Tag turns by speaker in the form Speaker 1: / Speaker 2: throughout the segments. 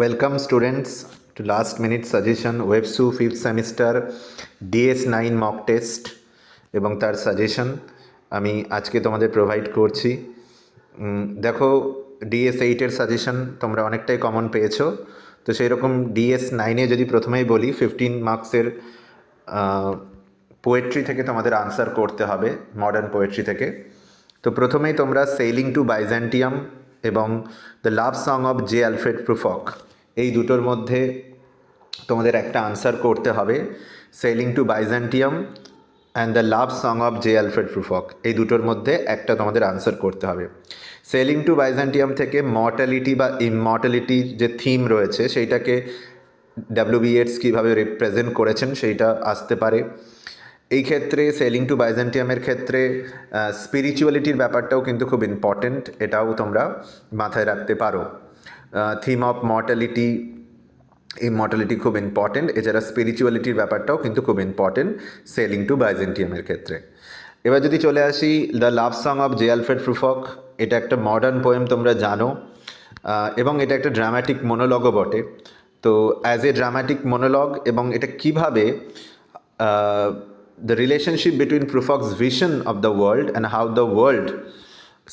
Speaker 1: Welcome students to last minute suggestion ওয়েবসু fifth semester DS9 mock test এবং তার suggestion আমি আজকে তোমাদের প্রোভাইড করছি। দেখো, DS8-এর সাজেশন তোমরা অনেকটাই কমন পেয়েছো, তো সেই রকম DS9-এ যদি প্রথমেই বলি 15 মার্কসের পোয়েট্রি থেকে তোমাদের আনসার করতে হবে, মডার্ন পোয়েট্রি থেকে। তো প্রথমেই তোমরা সেইলিং টু বাইজেন্টিয়াম এবং the love song of J Alfred Prufrock, এই দুটোর মধ্যে তোমাদের একটা আনসার করতে হবে। Sailing to Byzantium and the love song of J Alfred Prufrock, এই দুটোর মধ্যে একটা তোমাদের আনসার করতে হবে। সেইলিং টু বাইজেন্টিয়াম থেকে মর্টালিটি বা ইমমর্টালিটির যে থিম রয়েছে সেইটাকে ডাব্লিউ.বি. ইয়েটস কীভাবে রিপ্রেজেন্ট করেছেন সেইটা আসতে পারে। এই ক্ষেত্রে সেলিং টু বাইজেন্টিয়ামের ক্ষেত্রে স্পিরিচুয়ালিটির ব্যাপারটাও কিন্তু খুব ইম্পর্টেন্ট, এটাও তোমরা মাথায় রাখতে পারো। থিম অফ মর্টালিটি, ইমমর্টালিটি খুব ইম্পর্টেন্ট, এছাড়া স্পিরিচুয়ালিটির ব্যাপারটাও কিন্তু খুব ইম্পর্টেন্ট সেলিং টু বাইজেন্টিয়ামের ক্ষেত্রে। এবার যদি চলে আসি the love song of J Alfred প্রুফক, এটা একটা মডার্ন পোয়েম তোমরা জানো, এবং এটা একটা ড্রামাটিক মনোলগও বটে। তো অ্যাজ এ ড্রামাটিক মনোলগ, এবং এটা কীভাবে the relationship between Prufrock's vision of the world and how the world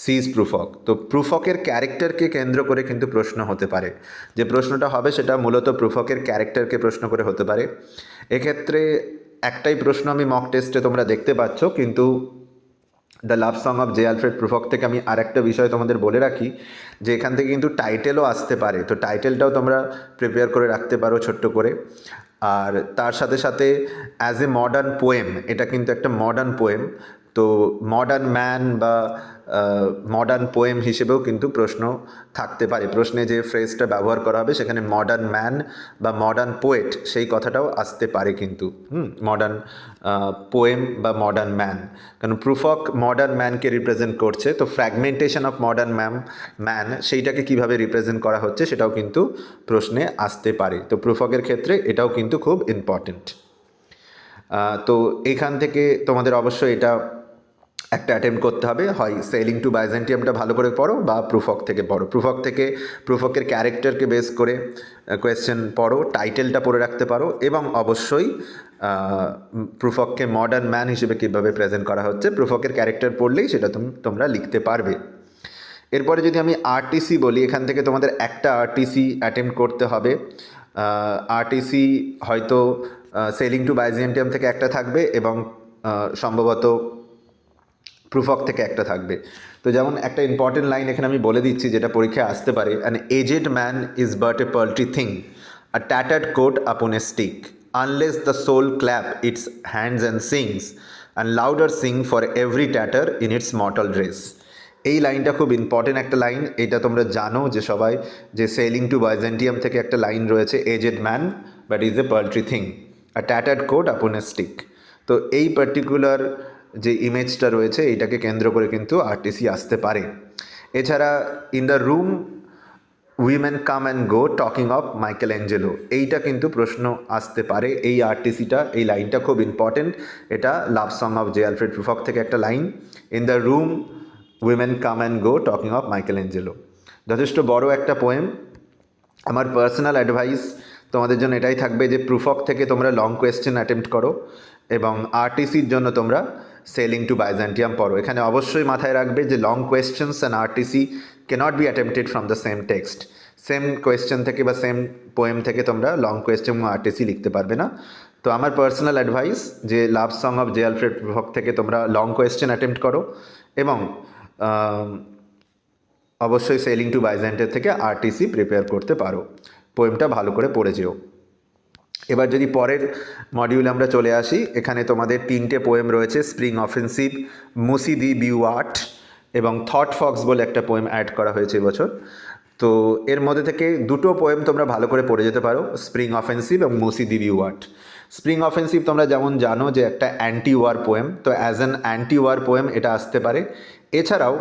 Speaker 1: সিজ প্রুফক। তো প্রুফকের ক্যারেক্টারকে কেন্দ্র করে কিন্তু প্রশ্ন হতে পারে, যে প্রশ্নটা হবে সেটা মূলত প্রুফকের ক্যারেক্টারকে প্রশ্ন করে হতে পারে। এক্ষেত্রে একটাই প্রশ্ন আমি মক টেস্টে তোমরা দেখতে পাচ্ছ, কিন্তু the love song of J Alfred Prufrock থেকে আমি আরেকটা বিষয় তোমাদের বলে রাখি, যে এখান থেকে কিন্তু টাইটেলও আসতে পারে, তো টাইটেলটাও তোমরা প্রিপেয়ার করে রাখতে পারো ছোট্ট করে। আর তার সাথে সাথে অ্যাজ এ মডার্ন পোয়েম, এটা কিন্তু একটা মডার্ন পোয়েম, তো মডার্ন ম্যান বা মডার্ন পোয়েম হিসেবেও কিন্তু প্রশ্ন থাকতে পারে। প্রশ্নে যে ফ্রেজটা ব্যবহার করা হবে সেখানে মডার্ন ম্যান বা মডার্ন পোয়েট সেই কথাটাও আসতে পারে কিন্তু। মডার্ন পোয়েম বা মডার্ন ম্যান, কারণ প্রুফক মডার্ন ম্যানকে রিপ্রেজেন্ট করছে, তো ফ্র্যাগমেন্টেশন অফ মডার্ন ম্যান সেইটাকে কীভাবে রিপ্রেজেন্ট করা হচ্ছে সেটাও কিন্তু প্রশ্নে আসতে পারে। তো প্রুফকের ক্ষেত্রে এটাও কিন্তু খুব ইম্পর্টেন্ট। তো এখান থেকে তোমাদের অবশ্যই এটা একটা অ্যাটেম্প্ট করতে হবে, হয় সেইলিং টু বাইজেন্টিয়ামটা ভালো করে পড়ো বা প্রুফক থেকে পড়ো। প্রুফক থেকে প্রুফকের ক্যারেক্টারকে বেস করে কোয়েশ্চেন পড়ো, টাইটেলটা পড়ে রাখতে পারো, এবং অবশ্যই প্রুফককে মডার্ন ম্যান হিসেবে কীভাবে প্রেজেন্ট করা হচ্ছে প্রুফকের ক্যারেক্টার পড়লেই সেটা তোমরা লিখতে পারবে। এরপরে যদি আমি আরটিসি বলি, এখান থেকে তোমাদের একটা আরটিসি অ্যাটেম্প্ট করতে হবে। আরটিসি হয়তো সেলিং টু বাইজেন্টিয়াম থেকে একটা থাকবে এবং সম্ভবত প্রুফক থেকে একটা থাকবে। তো যেমন একটা ইম্পর্টেন্ট লাইন এখানে আমি বলে দিচ্ছি যেটা পরীক্ষায় আসতে পারে, an aged man is but a paltry thing, a tattered coat upon a stick, unless the soul clap its hands and sings, and louder sing for every tatter in its mortal dress. এই লাইনটা খুব important একটা line, এটা তোমরা জানো যে সবাই, যে সেলিং টু বাইজেন্টিয়াম থেকে একটা লাইন রয়েছে, aged man but is a paltry thing, a tattered coat upon a stick. তো এই পার্টিকুলার যে ইমেজটা রয়েছে এইটাকে কেন্দ্র করে কিন্তু আরটিসি আসতে পারে। এছাড়া in the room women come and go talking of Michelangelo, এইটা কিন্তু প্রশ্ন আসতে পারে। এই আরটিসিটা, এই লাইনটা খুব ইম্পর্টেন্ট, এটা love song of J Alfred Prufrock থেকে একটা line, in the room women come and go talking of Michelangelo. যথেষ্ট বড় একটা পোয়েম। আমার পার্সোনাল অ্যাডভাইস তোমাদের জন্য এটাই থাকবে যে প্রুফক থেকে তোমরা লং কোয়েশ্চেন অ্যাটেম্প্ট করো, এবং আরটিসির জন্য তোমরা সেলিং টু বাইজেন্টিয়াম পড়ো। এখানে অবশ্যই মাথায় রাখবে যে long questions and RTC cannot be attempted from the same text. Same question থেকে বা সেম পোয়েম থেকে তোমরা লং কোয়েশ্চেন এবং আরটিসি লিখতে পারবে না। তো আমার পার্সোনাল অ্যাডভাইস যে লাভ song of J Alfred Prufrock থেকে তোমরা লং কোয়েশ্চেন অ্যাটেম্প্ট করো, এবং অবশ্যই সেলিং টু বাইজেন্টের থেকে আরটিসি প্রিপেয়ার করতে পারো। পোয়েমটা ভালো করে পড়ে যেও। এবার যদি পরের মডিউলে আমরা চলে আসি, এখানে তোমাদের তিনটে পোয়েম রয়েছে, স্প্রিং অফেন্সিভ, মুসি দি বিওয়াট এবং থট ফক্স বলে একটা পোয়েম অ্যাড করা হয়েছে এবছর। তো এর মধ্যে থেকে দুটো পোয়েম তোমরা ভালো করে পড়ে যেতে পারো, স্প্রিং অফেন্সিভ এবং মুসি দি বিওয়াট। স্প্রিং অফেন্সিভ তোমরা যেমন জানো যে একটা অ্যান্টি ওয়ার পোয়েম, তো as an anti war poem এটা আসতে পারে। এছাড়াও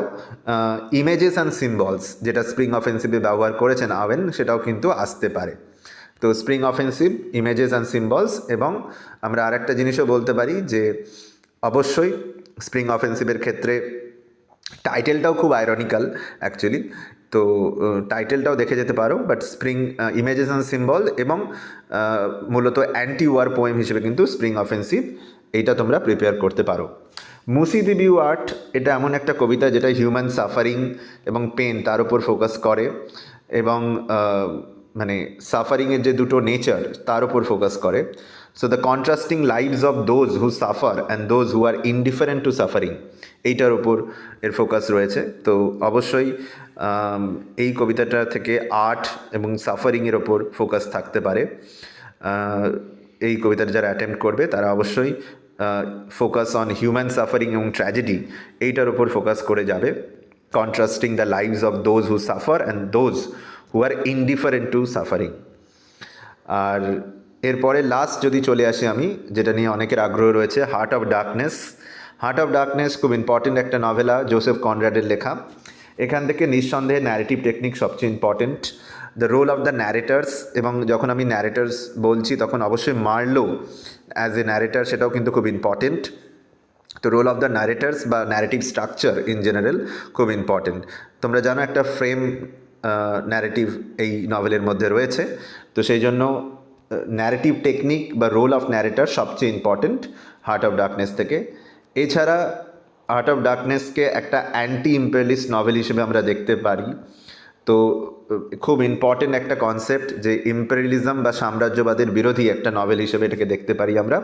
Speaker 1: ইমেজেস অ্যান্ড সিম্বলস, যেটা স্প্রিং অফেন্সিভে ব্যবহার করেছেন আওয়েন, সেটাও কিন্তু আসতে পারে। তো spring offensive, images and symbols, এবং আমরা আরেকটা জিনিসও বলতে পারি যে অবশ্যই স্প্রিং অফেন্সিভের ক্ষেত্রে টাইটেলটাও খুব আইরনিক্যাল অ্যাকচুয়ালি, তো টাইটেলটাও দেখে যেতে পারো, but spring images and symbol এবং মূলত অ্যান্টি ওয়ার পোয়েম হিসেবে কিন্তু স্প্রিং অফেন্সিভ এইটা তোমরা প্রিপেয়ার করতে পারো। মুসি দি বিউ আর্ট এটা এমন একটা কবিতা যেটা হিউম্যান সাফারিং এবং পেন তার উপর ফোকাস করে এবং মানে সাফারিংয়ের যে দুটো নেচার তার উপর ফোকাস করে। So the contrasting lives of those who suffer and those who are indifferent to suffering, এইটার উপর এর ফোকাস রয়েছে। তো অবশ্যই এই কবিতাটা থেকে আর্ট এবং সাফারিংয়ের ওপর ফোকাস থাকতে পারে। এই কবিতাটা যারা অ্যাটেম্প্ট করবে তারা অবশ্যই ফোকাস অন হিউম্যান সাফারিং এবং ট্র্যাজেডি এইটার ওপর ফোকাস করে যাবে। Contrasting the lives of those who suffer and those who are indifferent to suffering. আর এরপরে লাস্ট যদি চলে আসি আমি, যেটা নিয়ে অনেকের আগ্রহ রয়েছে, heart of darkness. Heart of darkness খুব ইম্পর্টেন্ট একটা নভেলা, জোসেফ কনরাডের লেখা। এখান থেকে নিঃসন্দেহে ন্যারেটিভ টেকনিক সবচেয়ে important, the role of the narrators. এবং যখন আমি ন্যারেটার্স বলছি তখন অবশ্যই মার্লো অ্যাজ এ ন্যারেটার সেটাও কিন্তু খুব ইম্পর্টেন্ট। তো রোল অফ দ্য ন্যারেটার্স বা ন্যারেটিভ স্ট্রাকচার ইন জেনারেল খুব ইম্পর্টেন্ট। তোমরা জানো একটা ফ্রেম ন্যারেটিভ এই নভেলের মধ্যে রয়েছে, তো সেই জন্য ন্যারেটিভ টেকনিক বা রোল অফ ন্যারেটার সবচেয়ে ইম্পর্টেন্ট হার্ট অফ ডার্কনেস থেকে। এছাড়া হার্ট অফ ডার্কনেসকে একটা অ্যান্টি ইম্পেরিয়ালিস্ট নভেল হিসেবে আমরা দেখতে পারি। তো খুব ইম্পর্টেন্ট একটা কনসেপ্ট যে ইম্পেরিয়ালিজম বা সাম্রাজ্যবাদের বিরোধী একটা নভেল হিসেবে এটাকে দেখতে পারি আমরা।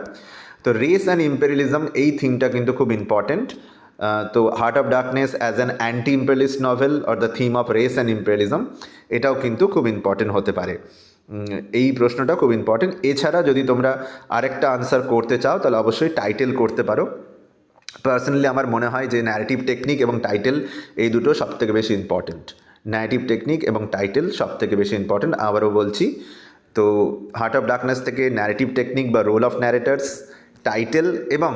Speaker 1: তো রেস অ্যান্ড ইম্পেরিয়ালিজম এই থিমটা কিন্তু খুব ইম্পর্টেন্ট। তো heart of darkness as an anti imperialist novel or the theme of race and imperialism এটাও কিন্তু খুব ইম্পর্টেন্ট হতে পারে। এই প্রশ্নটা খুব ইম্পর্টেন্ট। এছাড়া যদি তোমরা আরেকটা আনসার করতে চাও তাহলে অবশ্যই টাইটেল করতে পারো। পার্সোনালি আমার মনে হয় যে ন্যারেটিভ টেকনিক এবং টাইটেল এই দুটো সবথেকে বেশি ইম্পর্টেন্ট। ন্যারেটিভ টেকনিক এবং টাইটেল সবথেকে বেশি ইম্পর্টেন্ট, আবারও বলছি। তো হার্ট অফ ডার্কনেস থেকে ন্যারেটিভ টেকনিক বা রোল অফ ন্যারেটার্স, টাইটেল এবং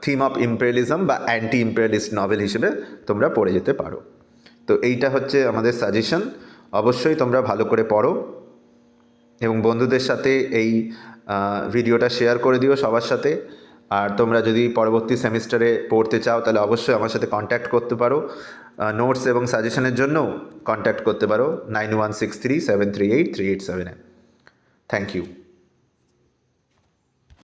Speaker 1: থিম অফ ইম্পেরিয়ালিজম বা অ্যান্টি ইম্পেরিয়ালিস্ট নভেল হিসেবে তোমরা পড়ে যেতে পারো। তো এইটা হচ্ছে আমাদের সাজেশন। অবশ্যই তোমরা ভালো করে পড়ো এবং বন্ধুদের সাথে এই ভিডিওটা শেয়ার করে দিও সবার সাথে। আর তোমরা যদি পরবর্তী সেমিস্টারে পড়তে চাও তাহলে অবশ্যই আমার সাথে কন্ট্যাক্ট করতে পারো। নোটস এবং সাজেশনের জন্যও কন্ট্যাক্ট করতে পারো 9163738387-এ। Thank you.